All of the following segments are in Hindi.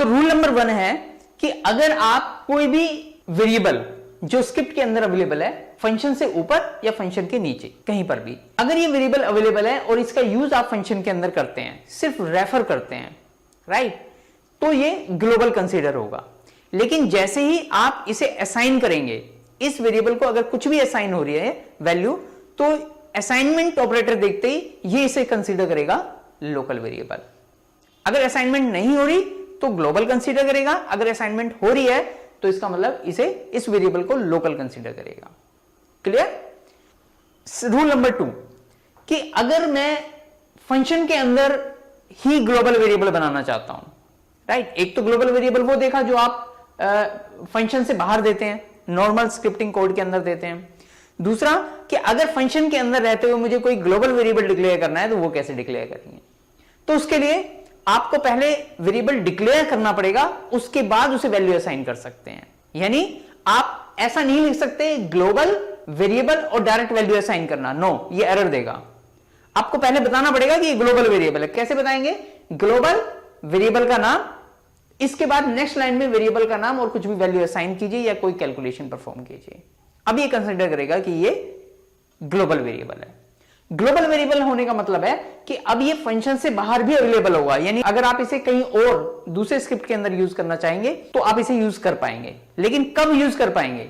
तो रूल नंबर 1 है कि अगर आप कोई भी वेरिएबल जो स्क्रिप्ट के अंदर अवेलेबल है, फंक्शन से ऊपर या फंक्शन के नीचे कहीं पर भी, अगर ये वेरिएबल अवेलेबल है और इसका यूज आप फंक्शन के अंदर करते हैं, सिर्फ रेफर करते हैं, राइट, तो ये ग्लोबल कंसीडर होगा। लेकिन जैसे ही आप इसे असाइन करेंगे, इस वेरिएबल को अगर कुछ भी असाइन हो रही है वैल्यू, तो असाइनमेंट ऑपरेटर देखते ही ये इसे कंसीडर करेगा लोकल वेरिएबल। अगर असाइनमेंट नहीं हो रही तो ग्लोबल कंसीडर करेगा, अगर असाइनमेंट हो रही है तो इसका मतलब इसे इस वेरिएबल को लोकल कंसीडर करेगा। क्लियर। रूल नंबर 2 कि अगर मैं फंक्शन के अंदर ही ग्लोबल वेरिएबल बनाना चाहता हूं, राइट, एक तो ग्लोबल वेरिएबल वो देखा जो आप फंक्शन से बाहर देते हैं, नॉर्मल स्क्रिप्टिंग कोड के अंदर देते हैं। दूसरा कि अगर फंक्शन के अंदर रहते हुए मुझे कोई ग्लोबल वेरिएबल डिक्लेयर करना है तो वो कैसे डिक्लेयर करेंगे। तो उसके लिए आपको पहले वेरिएबल डिक्लेयर करना पड़ेगा, उसके बाद उसे वैल्यू असाइन कर सकते हैं। यानी आप ऐसा नहीं लिख सकते ग्लोबल वेरिएबल और डायरेक्ट वैल्यू असाइन करना, नो, ये एरर देगा। आपको पहले बताना पड़ेगा कि ये ग्लोबल वेरिएबल है। कैसे बताएंगे? ग्लोबल वेरिएबल का नाम, इसके बाद नेक्स्ट लाइन में वेरिएबल का नाम और कुछ भी वैल्यू असाइन कीजिए या कोई कैलकुलेशन परफॉर्म कीजिए। अब ये कंसीडर करेगा कि ये ग्लोबल वेरिएबल है। ग्लोबल वेरिएबल होने का मतलब है कि अब ये फंक्शन से बाहर भी अवेलेबल होगा। यानी अगर आप इसे कहीं और दूसरे स्क्रिप्ट के अंदर यूज करना चाहेंगे तो आप इसे यूज कर पाएंगे। लेकिन कब यूज कर पाएंगे?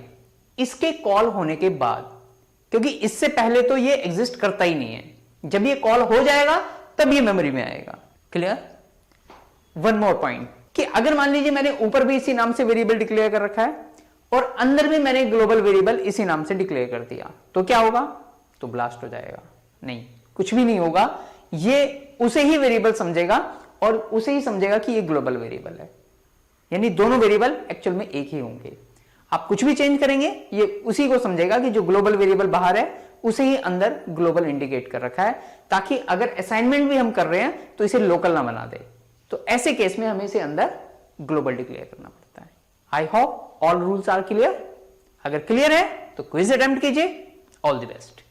इसके कॉल होने के बाद, क्योंकि इससे पहले तो ये एग्जिस्ट करता ही नहीं है। जब ये कॉल हो जाएगा तब ये मेमोरी में आएगा। क्लियर। वन मोर पॉइंट कि अगर मान लीजिए मैंने ऊपर भी इसी नाम से वेरिएबल डिक्लेयर कर रखा है और अंदर भी मैंने ग्लोबल वेरिएबल इसी नाम से डिक्लेयर कर दिया, तो क्या होगा? तो ब्लास्ट हो जाएगा। नहीं, कुछ भी नहीं होगा। ये उसे ही वेरिएबल समझेगा और उसे ही समझेगा कि ये ग्लोबल वेरिएबल है। यानी दोनों वेरिएबल एक्चुअल में एक ही होंगे। आप कुछ भी चेंज करेंगे ये उसी को समझेगा कि जो ग्लोबल वेरिएबल बाहर है उसे ही अंदर ग्लोबल इंडिकेट कर रखा है, ताकि अगर असाइनमेंट भी हम कर रहे हैं तो इसे लोकल ना बना दे। तो ऐसे केस में हमें इसे अंदर ग्लोबल डिक्लेयर करना पड़ता है। I hope all rules are clear. अगर क्लियर है तो क्विज अटेम्प्ट कीजिए। All the best.